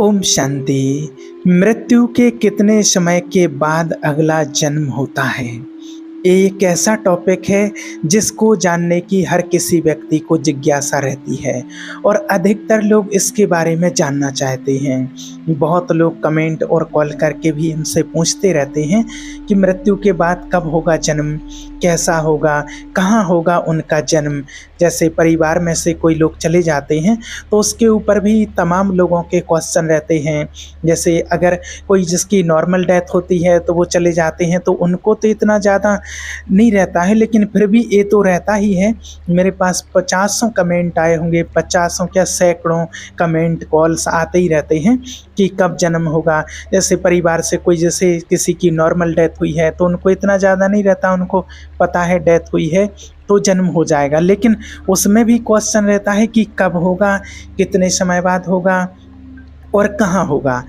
ओम शांति। मृत्यु के कितने समय के बाद अगला जन्म होता है? ये एक ऐसा टॉपिक है जिसको जानने की हर किसी व्यक्ति को जिज्ञासा रहती है और अधिकतर लोग इसके बारे में जानना चाहते हैं। बहुत लोग कमेंट और कॉल करके भी हमसे पूछते रहते हैं कि मृत्यु के बाद कब होगा जन्म, कैसा होगा, कहाँ होगा उनका जन्म। जैसे परिवार में से कोई लोग चले जाते हैं तो उसके ऊपर भी तमाम लोगों के क्वेश्चन रहते हैं। जैसे अगर कोई जिसकी नॉर्मल डेथ होती है तो वो चले जाते हैं तो उनको तो इतना ज़्यादा नहीं रहता है, लेकिन फिर भी ये तो रहता ही है। मेरे पास 50 कमेंट आए होंगे, 50 क्या सैकड़ों कमेंट कॉल्स आते ही रहते हैं कि कब जन्म होगा। जैसे परिवार से कोई जैसे किसी की नॉर्मल डेथ हुई है तो उनको इतना ज़्यादा नहीं रहता, उनको पता है डेथ हुई है तो जन्म हो जाएगा, लेकिन उसमें भी क्वेश्चन रहता है कि कब होगा, कितने समय बाद होगा और कहाँ होगा।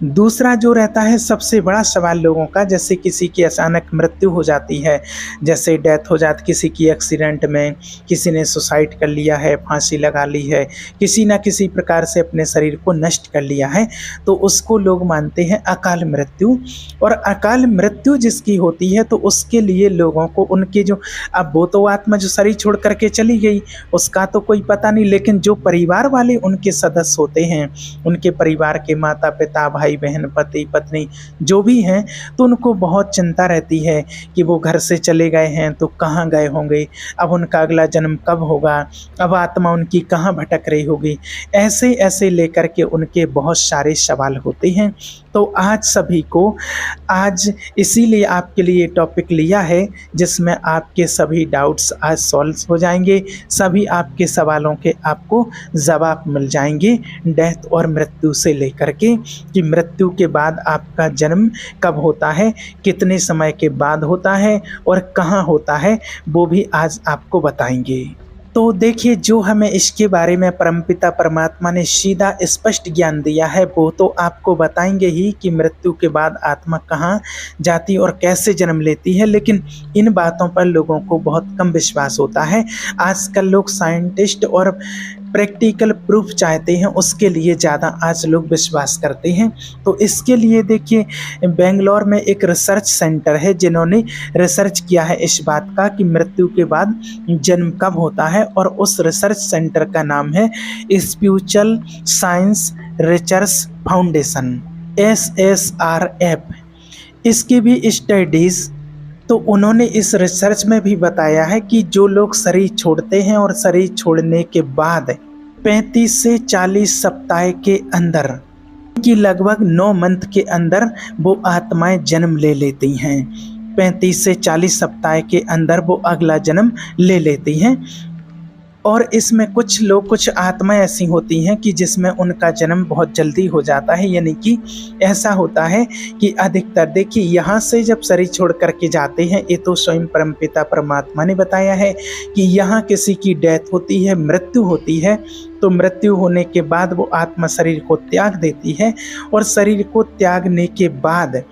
दूसरा जो रहता है सबसे बड़ा सवाल लोगों का, जैसे किसी की अचानक मृत्यु हो जाती है, जैसे डेथ हो जाती किसी की एक्सीडेंट में, किसी ने सुसाइड कर लिया है, फांसी लगा ली है, किसी न किसी प्रकार से अपने शरीर को नष्ट कर लिया है, तो उसको लोग मानते हैं अकाल मृत्यु। और अकाल मृत्यु जिसकी होती है तो उसके लिए लोगों को उनके जो अब वो तो आत्मा जो शरीर छोड़ करके चली गई उसका तो कोई पता नहीं, लेकिन जो परिवार वाले उनके सदस्य होते हैं, उनके परिवार के माता पिता भाई बहन पति पत्नी जो भी हैं, तो उनको बहुत चिंता रहती है कि वो घर से चले गए हैं तो कहाँ गए होंगे, अब उनका अगला जन्म कब होगा, अब आत्मा उनकी कहाँ भटक रही होगी। ऐसे ऐसे लेकर के उनके बहुत सारे सवाल होते हैं। तो आज सभी को आज इसीलिए आपके लिए टॉपिक लिया है जिसमें आपके सभी डाउट्स आज सॉल्व हो जाएंगे, सभी आपके सवालों के आपको जवाब मिल जाएंगे डेथ और मृत्यु से लेकर के कि मृत्यु के बाद आपका जन्म कब होता है, कितने समय के बाद होता है और कहाँ होता है, वो भी आज आपको बताएंगे। तो देखिए, जो हमें इसके बारे में परमपिता परमात्मा ने सीधा स्पष्ट ज्ञान दिया है वो तो आपको बताएंगे ही कि मृत्यु के बाद आत्मा कहाँ जाती और कैसे जन्म लेती है, लेकिन इन बातों पर लोगों को बहुत कम विश्वास होता है। आजकल लोग साइंटिस्ट और प्रैक्टिकल प्रूफ चाहते हैं, उसके लिए ज़्यादा आज लोग विश्वास करते हैं। तो इसके लिए देखिए, बेंगलोर में एक रिसर्च सेंटर है जिन्होंने रिसर्च किया है इस बात का कि मृत्यु के बाद जन्म कब होता है, और उस रिसर्च सेंटर का नाम है spiritual science research foundation SSRF। इसकी भी स्टडीज़ तो उन्होंने इस रिसर्च में भी बताया है कि जो लोग शरीर छोड़ते हैं और शरीर छोड़ने के बाद 35 से 40 सप्ताह के अंदर कि लगभग 9 मंथ के अंदर वो आत्माएं जन्म ले लेती हैं। 35 से 40 सप्ताह के अंदर वो अगला जन्म ले लेती हैं। और इसमें कुछ आत्माएं ऐसी होती हैं कि जिसमें उनका जन्म बहुत जल्दी हो जाता है, यानी कि ऐसा होता है कि अधिकतर देखिए यहाँ से जब शरीर छोड़ करके जाते हैं, ये तो स्वयं परमपिता परमात्मा ने बताया है कि यहाँ किसी की डेथ होती है, मृत्यु होती है, तो मृत्यु होने के बाद वो आत्मा शरीर को त्याग देती है और शरीर को त्यागने के बाद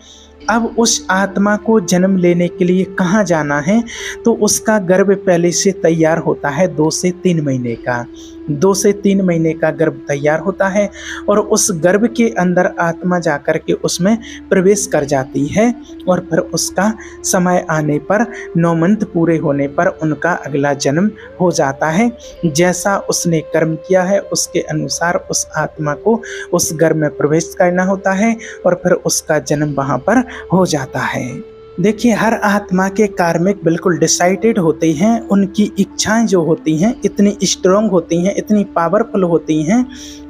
अब उस आत्मा को जन्म लेने के लिए कहाँ जाना है, तो उसका गर्भ पहले से तैयार होता है 2 से 3 महीने का। 2 से 3 महीने का गर्भ तैयार होता है और उस गर्भ के अंदर आत्मा जाकर के उसमें प्रवेश कर जाती है और फिर उसका समय आने पर 9 मंथ पूरे होने पर उनका अगला जन्म हो जाता है। जैसा उसने कर्म किया है उसके अनुसार उस आत्मा को उस गर्भ में प्रवेश करना होता है और फिर उसका जन्म वहाँ पर हो जाता है। देखिए, हर आत्मा के कार्मिक बिल्कुल डिसाइडेड होते हैं, उनकी इच्छाएं जो होती हैं इतनी स्ट्रॉन्ग होती हैं, इतनी पावरफुल होती हैं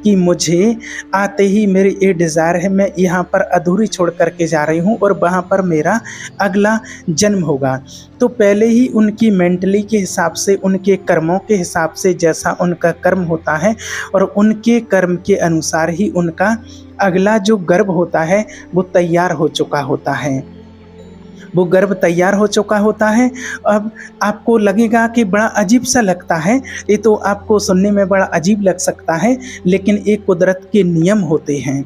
कि मुझे आते ही मेरी ये डिज़ायर है, मैं यहाँ पर अधूरी छोड़ करके जा रही हूँ और वहाँ पर मेरा अगला जन्म होगा। तो पहले ही उनकी मेंटली के हिसाब से, उनके कर्मों के हिसाब से जैसा उनका कर्म होता है और उनके कर्म के अनुसार ही उनका अगला जो गर्भ होता है वो तैयार हो चुका होता है, वो गर्भ तैयार हो चुका होता है। अब आपको लगेगा कि बड़ा अजीब सा लगता है, ये तो आपको सुनने में बड़ा अजीब लग सकता है, लेकिन ये कुदरत के नियम होते हैं,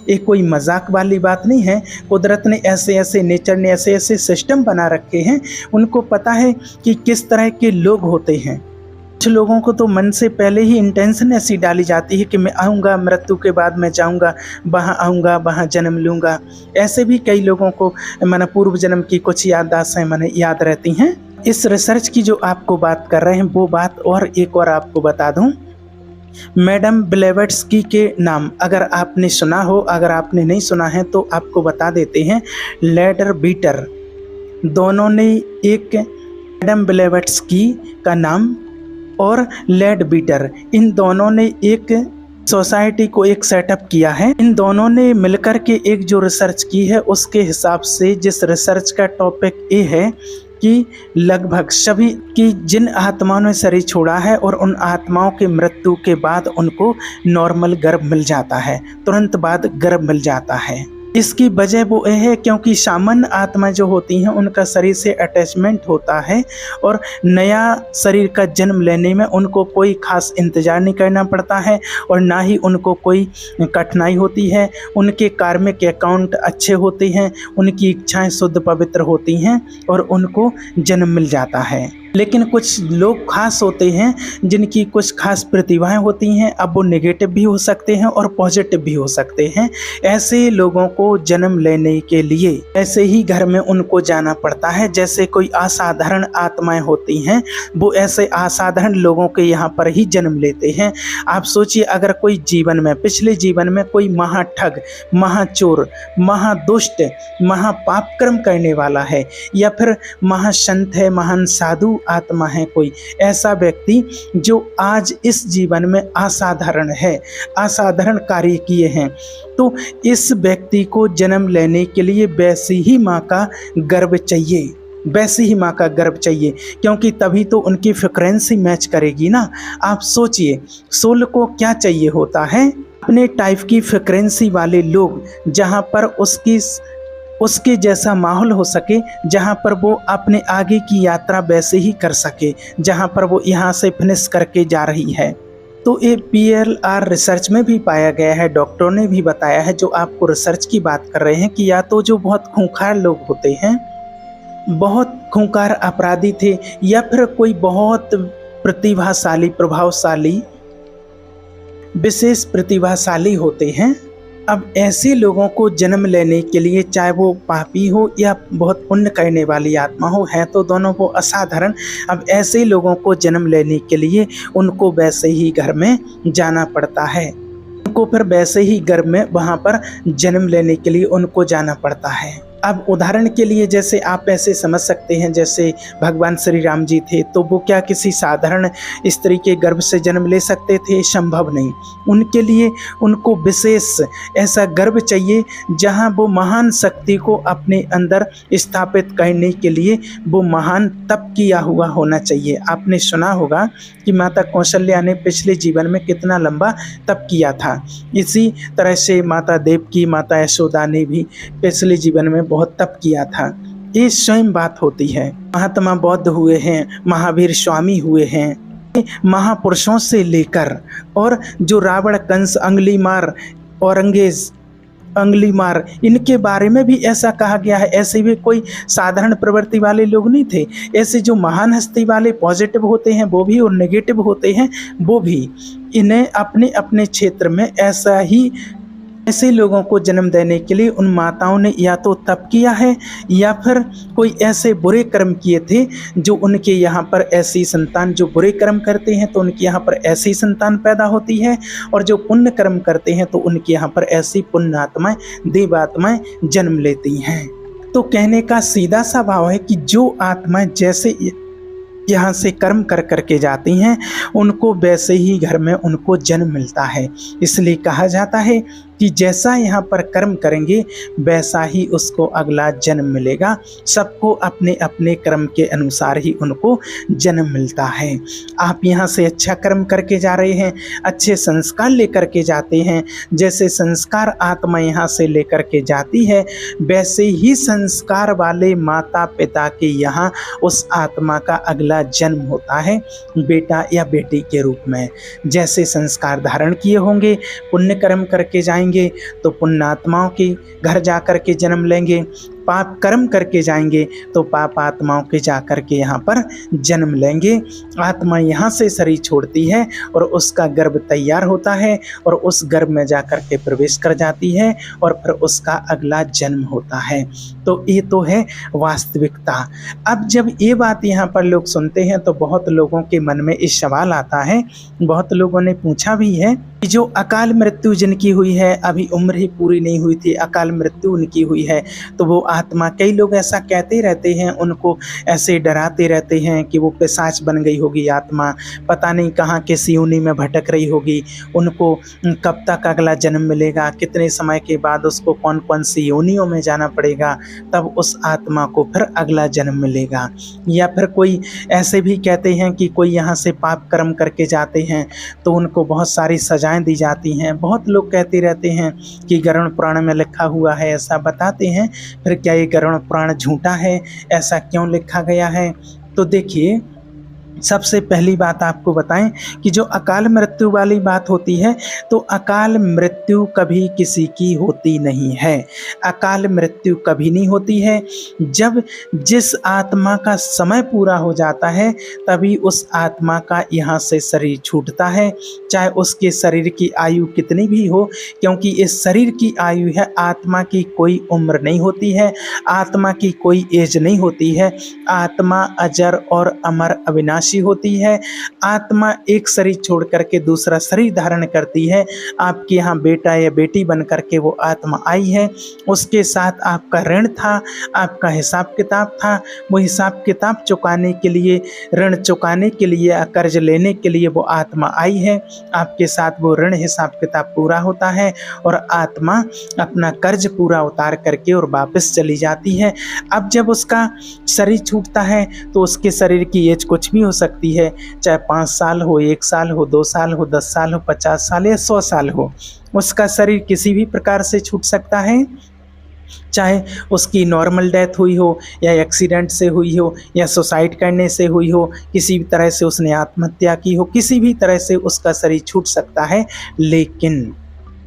ये कोई मजाक वाली बात नहीं है। कुदरत ने ऐसे ऐसे, नेचर ने ऐसे ऐसे सिस्टम बना रखे हैं, उनको पता है कि किस तरह के लोग होते हैं। कुछ लोगों को तो मन से पहले ही इंटेंशन ऐसी डाली जाती है कि मैं आऊँगा, मृत्यु के बाद मैं जाऊँगा, वहाँ आऊँगा, वहाँ जन्म लूँगा। ऐसे भी कई लोगों को माने पूर्व जन्म की कुछ याददाश्तें माने याद रहती हैं। इस रिसर्च की जो आपको बात कर रहे हैं वो बात और एक और आपको बता दूँ, मैडम ब्लेवेट्स्की के नाम अगर आपने सुना हो, अगर आपने नहीं सुना है तो आपको बता देते हैं। लेडर बीटर दोनों ने एक मैडम ब्लेवेट्स्की का नाम और लेड बीटर, इन दोनों ने एक सोसाइटी को एक सेटअप किया है। इन दोनों ने मिलकर के एक जो रिसर्च की है उसके हिसाब से जिस रिसर्च का टॉपिक ये है कि लगभग सभी की जिन आत्माओं ने शरीर छोड़ा है और उन आत्माओं की मृत्यु के बाद उनको नॉर्मल गर्भ मिल जाता है, तुरंत बाद गर्भ मिल जाता है। इसकी वजह वो यह है क्योंकि सामान्य आत्मा जो होती हैं उनका शरीर से अटैचमेंट होता है और नया शरीर का जन्म लेने में उनको कोई खास इंतज़ार नहीं करना पड़ता है और ना ही उनको कोई कठिनाई होती है। उनके कार्मिक अकाउंट अच्छे होते हैं, उनकी इच्छाएं शुद्ध पवित्र होती हैं और उनको जन्म मिल जाता है। लेकिन कुछ लोग खास होते हैं जिनकी कुछ खास प्रतिभाएं होती हैं, अब वो नेगेटिव भी हो सकते हैं और पॉजिटिव भी हो सकते हैं। ऐसे लोगों को जन्म लेने के लिए ऐसे ही घर में उनको जाना पड़ता है। जैसे कोई असाधारण आत्माएं होती हैं वो ऐसे असाधारण लोगों के यहाँ पर ही जन्म लेते हैं। आप सोचिए अगर कोई जीवन में पिछले जीवन में कोई महाठग, महाचोर, महादुष्ट, महापापकर्म करने वाला है या फिर महासंत है, महान साधु आत्मा है, कोई ऐसा व्यक्ति जो आज इस जीवन में असाधारण है, असाधारण कार्य किए हैं, तो इस व्यक्ति को जन्म लेने के लिए वैसी ही माँ का गर्भ चाहिए, वैसी ही माँ का गर्भ चाहिए, क्योंकि तभी तो उनकी फ्रीक्वेंसी मैच करेगी ना। आप सोचिए सोल को क्या चाहिए होता है, अपने टाइप की फ्रीक्वेंसी वाले लोग, जहाँ पर उसके जैसा माहौल हो सके, जहाँ पर वो अपने आगे की यात्रा वैसे ही कर सके जहाँ पर वो यहाँ से फिनिश करके जा रही है। तो ये PLR रिसर्च में भी पाया गया है, डॉक्टरों ने भी बताया है, जो आपको रिसर्च की बात कर रहे हैं, कि या तो जो बहुत खूंखार लोग होते हैं, बहुत खूंखार अपराधी थे, या फिर कोई बहुत प्रतिभाशाली, प्रभावशाली, विशेष प्रतिभाशाली होते हैं। अब ऐसे लोगों को जन्म लेने के लिए, चाहे वो पापी हो या बहुत पुण्य करने वाली आत्मा हो, है तो दोनों वो असाधारण। अब ऐसे लोगों को जन्म लेने के लिए उनको वैसे ही घर में जाना पड़ता है, उनको फिर वैसे ही घर में वहाँ पर जन्म लेने के लिए उनको जाना पड़ता है। अब उदाहरण के लिए जैसे आप ऐसे समझ सकते हैं, जैसे भगवान श्री राम जी थे तो वो क्या किसी साधारण स्त्री के गर्भ से जन्म ले सकते थे? संभव नहीं। उनके लिए उनको विशेष ऐसा गर्भ चाहिए जहां वो महान शक्ति को अपने अंदर स्थापित करने के लिए वो महान तप किया हुआ होना चाहिए। आपने सुना होगा कि माता कौशल्या ने पिछले जीवन में कितना लंबा तप किया था। इसी तरह से माता देवकी, माता यशोदा ने भी पिछले जीवन में बहुत तप किया था। ये स्वयं बात होती है। महात्मा बुद्ध हुए हैं, महावीर स्वामी हुए हैं, महापुरुषों से लेकर, और जो रावण, कंस, अंगुलीमाल, औरंगजेब, अंगुलीमाल, इनके बारे में भी ऐसा कहा गया है। ऐसे भी कोई साधारण प्रवृत्ति वाले लोग नहीं थे। ऐसे जो महान हस्ती वाले पॉजिटिव होते हैं वो भी और नेगेटिव होते हैं वो भी। इन्हें अपने अपने क्षेत्र में ऐसे लोगों को जन्म देने के लिए उन माताओं ने या तो तप किया है या फिर कोई ऐसे बुरे कर्म किए थे जो उनके यहाँ पर ऐसी संतान, जो बुरे कर्म करते हैं तो उनके यहाँ पर ऐसी संतान पैदा होती है, और जो पुण्य कर्म करते हैं तो उनके यहाँ पर ऐसी पुण्य आत्माएं, देवात्माएं जन्म लेती हैं। तो कहने का सीधा सा भाव है कि जो आत्माएं जैसे यहाँ से कर्म कर करके जाती हैं उनको वैसे ही घर में उनको जन्म मिलता है। इसलिए कहा जाता है कि जैसा यहाँ पर कर्म करेंगे वैसा ही उसको अगला जन्म मिलेगा। सबको अपने अपने कर्म के अनुसार ही उनको जन्म मिलता है। आप यहाँ से अच्छा कर्म करके जा रहे हैं, अच्छे संस्कार लेकर के जाते हैं, जैसे संस्कार आत्मा यहाँ से लेकर के जाती है वैसे ही संस्कार वाले माता पिता के यहाँ उस आत्मा का अगला जन्म होता है, बेटा या बेटी के रूप में। जैसे संस्कार धारण किए होंगे, पुण्य कर्म करके जाएंगे तो पुण्यात्माओं के घर जा कर के जन्म लेंगे, पाप कर्म करके जाएंगे तो पाप आत्माओं के जा कर के यहाँ पर जन्म लेंगे। आत्मा यहाँ से शरीर छोड़ती है और उसका गर्भ तैयार होता है और उस गर्भ में जा कर के प्रवेश कर जाती है और फिर उसका अगला जन्म होता है। तो ये तो है वास्तविकता। अब जब ये बात यहाँ पर लोग सुनते हैं तो बहुत लोगों के मन में इस सवाल आता है, बहुत लोगों ने पूछा भी है कि जो अकाल मृत्यु जिनकी हुई है, अभी उम्र ही पूरी नहीं हुई थी, अकाल मृत्यु उनकी हुई है, तो वो आत्मा, कई लोग ऐसा कहते रहते हैं, उनको ऐसे डराते रहते हैं कि वो पिशाच बन गई होगी आत्मा, पता नहीं कहाँ किस योनि में भटक रही होगी, उनको कब तक अगला जन्म मिलेगा, कितने समय के बाद उसको कौन कौन सी योनियों में जाना पड़ेगा, तब उस आत्मा को फिर अगला जन्म मिलेगा। या फिर कोई ऐसे भी कहते हैं कि कोई यहाँ से पाप कर्म करके जाते हैं तो उनको बहुत सारी सजाएं दी जाती हैं। बहुत लोग कहते रहते हैं कि गरुड़ पुराण में लिखा हुआ है, ऐसा बताते हैं। फिर क्या ये गरुड़ पुराण झूठा है? ऐसा क्यों लिखा गया है? तो देखिए, सबसे पहली बात आपको बताएं कि जो अकाल मृत्यु वाली बात होती है तो अकाल मृत्यु कभी किसी की होती नहीं है। अकाल मृत्यु कभी नहीं होती है। जब जिस आत्मा का समय पूरा हो जाता है तभी उस आत्मा का यहाँ से शरीर छूटता है, चाहे उसके शरीर की आयु कितनी भी हो, क्योंकि इस शरीर की आयु है, आत्मा की कोई उम्र नहीं होती है, आत्मा की कोई एज नहीं होती है। आत्मा अजर और अमर अविनाशी होती है। आत्मा एक शरीर छोड़ करके दूसरा शरीर धारण करती है। आपके यहाँ बेटा या बेटी बन करके वो आत्मा आई है, उसके साथ आपका ऋण था, आपका हिसाब किताब था, वो हिसाब किताब चुकाने के लिए, ऋण चुकाने के लिए, कर्ज लेने के लिए वो आत्मा आई है। आपके साथ वो ऋण हिसाब किताब पूरा होता है और आत्मा अपना कर्ज पूरा उतार करके और वापस चली जाती है। अब जब उसका शरीर छूटता है तो उसके शरीर की एज कुछ भी हो सकती है, चाहे 5 साल हो, 1 साल हो, 2 साल हो, 10 साल हो, 50 साल या 100 साल हो, उसका शरीर किसी भी प्रकार से छूट सकता है। चाहे उसकी नॉर्मल डेथ हुई हो या एक्सीडेंट से हुई हो या सुसाइड करने से हुई हो, किसी भी तरह से उसने आत्महत्या की हो, किसी भी तरह से उसका शरीर छूट सकता है। लेकिन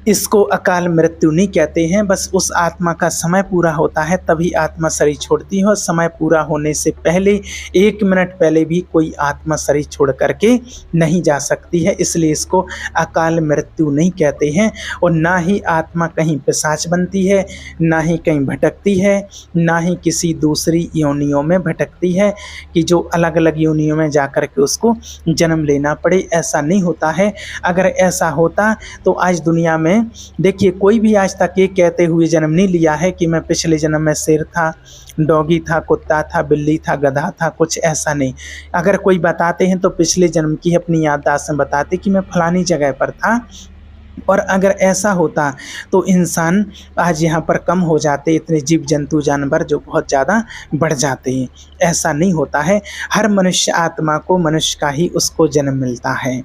इसको अकाल मृत्यु नहीं कहते हैं। बस उस आत्मा का समय पूरा होता है तभी आत्मा शरीर छोड़ती है और समय पूरा होने से पहले 1 मिनट पहले भी कोई आत्मा शरीर छोड़ करके नहीं जा सकती है। इसलिए इसको अकाल मृत्यु नहीं कहते हैं। और ना ही आत्मा कहीं पिशाच बनती है, ना ही कहीं भटकती है, ना ही किसी दूसरी योनियों में भटकती है कि जो अलग अलग योनियों में जा कर के उसको जन्म लेना पड़े। ऐसा नहीं होता है। अगर ऐसा होता तो आज दुनिया में देखिए, कोई भी आज तक ये कहते हुए जन्म नहीं लिया है कि मैं पिछले जन्म में शेर था, डॉगी था, कुत्ता था, बिल्ली था, गधा था, कुछ ऐसा नहीं। अगर कोई बताते हैं तो पिछले जन्म की अपनी याददाश्त में बताते कि मैं फलानी जगह पर था। और अगर ऐसा होता तो इंसान आज यहाँ पर कम हो जाते, इतने जीव जंतु जानवर जो बहुत ज़्यादा बढ़ जाते हैं। ऐसा नहीं होता है। हर मनुष्य आत्मा को मनुष्य का ही उसको जन्म मिलता है।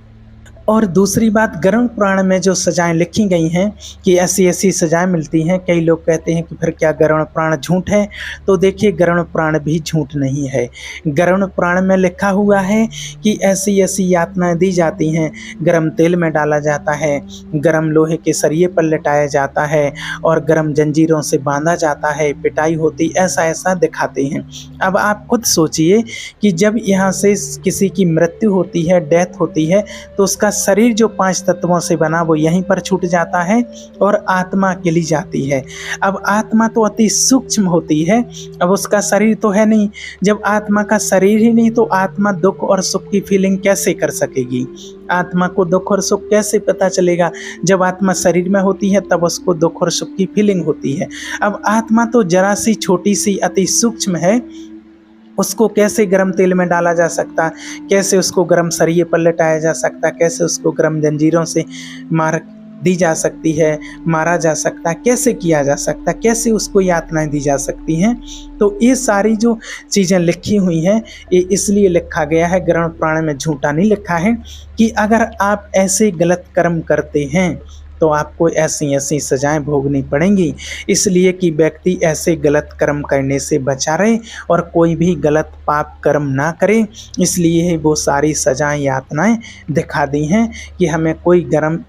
और दूसरी बात, गरुड़ पुराण में जो सजाएं लिखी गई हैं कि ऐसी ऐसी सजाएं मिलती हैं, कई लोग कहते हैं कि फिर क्या गरुड़ पुराण झूठ है? तो देखिए, गरुड़ पुराण भी झूठ नहीं है। गरुड़ पुराण में लिखा हुआ है कि ऐसी ऐसी यातनाएं दी जाती हैं, गरम तेल में डाला जाता है, गरम लोहे के सरिये पर लिटाया जाता है और गरम जंजीरों से बांधा जाता है, पिटाई होती, ऐसा ऐसा दिखाते हैं। अब आप खुद सोचिए कि जब यहाँ से किसी की मृत्यु होती है, डेथ होती है, तो उसका शरीर जो 5 तत्वों से बना वो यहीं पर छूट जाता है और आत्मा अकेली जाती है। अब आत्मा तो अति सूक्ष्म होती है, अब उसका शरीर तो है नहीं। जब आत्मा का शरीर ही नहीं तो आत्मा दुख और सुख की फीलिंग कैसे कर सकेगी? आत्मा को दुख और सुख कैसे पता चलेगा? जब आत्मा शरीर में होती है तब उसको दुख और सुख की फीलिंग होती है। अब आत्मा तो जरा सी छोटी सी अति सूक्ष्म है, उसको कैसे गर्म तेल में डाला जा सकता, कैसे उसको गर्म सरिये पर लटाया जा सकता, कैसे उसको गर्म जंजीरों से मार दी जा सकती है, मारा जा सकता, कैसे किया जा सकता, कैसे उसको यातनाएं दी जा सकती हैं? तो ये सारी जो चीज़ें लिखी हुई हैं ये इसलिए लिखा गया है, गरुड़ पुराण में झूठा नहीं लिखा है कि अगर आप ऐसे गलत कर्म करते हैं तो आपको ऐसी-ऐसी सज़ाएँ भोगनी पड़ेंगी। इसलिए कि व्यक्ति ऐसे गलत कर्म करने से बचा रहे और कोई भी गलत पाप कर्म ना करे, इसलिए ही वो सारी सज़ाएँ, यातनाएँ दिखा दी हैं कि हमें कोई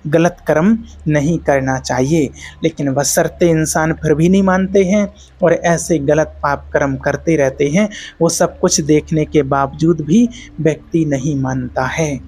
गलत कर्म नहीं करना चाहिए। लेकिन बशर्ते इंसान फिर भी नहीं मानते हैं और ऐसे गलत पाप कर्म करते रहते हैं, वो सब कुछ देखने के बावजूद भी व्यक्ति नहीं मानता है।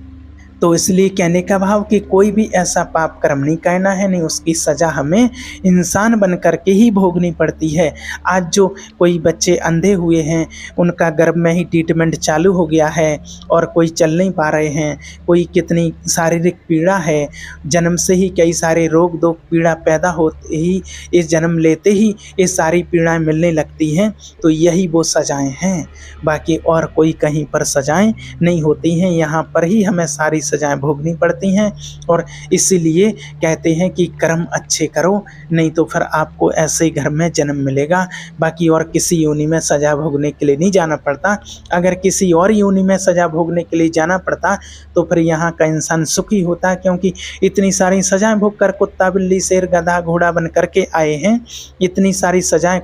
तो इसलिए कहने का भाव कि कोई भी ऐसा पाप कर्म नहीं करना है, नहीं उसकी सज़ा हमें इंसान बन कर के ही भोगनी पड़ती है। आज जो कोई बच्चे अंधे हुए हैं, उनका गर्भ में ही ट्रीटमेंट चालू हो गया है और कोई चल नहीं पा रहे हैं, कोई कितनी शारीरिक पीड़ा है, जन्म से ही कई सारे रोग दो पीड़ा पैदा होते ही, इस जन्म लेते ही ये सारी पीड़ाएँ मिलने लगती हैं, तो यही वो सज़ाएँ हैं। बाकी और कोई कहीं पर सज़ाएँ नहीं होती हैं, यहाँ पर ही हमें सारी सज़ाएँ भोगनी पड़ती हैं। और इसीलिए कहते हैं कि कर्म अच्छे करो, नहीं तो फिर आपको ऐसे ही घर में जन्म मिलेगा। बाकी और किसी योनि में सज़ा भोगने के लिए नहीं जाना पड़ता। अगर किसी और योनि में सज़ा भोगने के लिए जाना पड़ता तो फिर यहाँ का इंसान सुखी होता, क्योंकि इतनी सारी सज़ाएँ भोग कर कुत्ता, बिल्ली, शेर, गधा, घोड़ा बन कर के आए हैं। इतनी सारी सज़ाएँ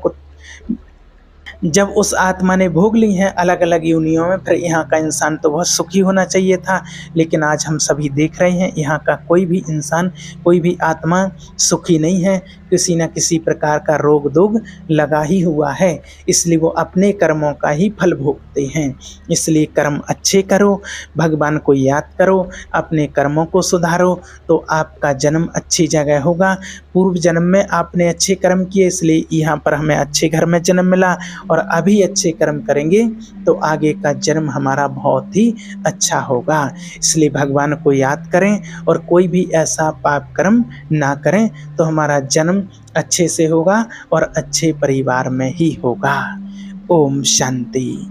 जब उस आत्मा ने भोग ली हैं अलग-अलग योनियों में, फिर यहाँ का इंसान तो बहुत सुखी होना चाहिए था। लेकिन आज हम सभी देख रहे हैं यहाँ का कोई भी इंसान, कोई भी आत्मा सुखी नहीं है, किसी न किसी प्रकार का रोग-दोग लगा ही हुआ है। इसलिए वो अपने कर्मों का ही फल भोगते हैं। इसलिए कर्म अच्छे करो, भगवान को याद करो, अपने कर्मों को सुधारो, तो आपका जन्म अच्छी जगह होगा। पूर्व जन्म में आपने अच्छे कर्म किए, इसलिए यहाँ पर हमें अच्छे घर में जन्म मिला, और अभी अच्छे कर्म करेंगे तो आगे का जन्म हमारा बहुत ही अच्छा होगा। इसलिए भगवान को याद करें और कोई भी ऐसा पाप कर्म ना करें, तो हमारा जन्म अच्छे से होगा और अच्छे परिवार में ही होगा। ओम शांति।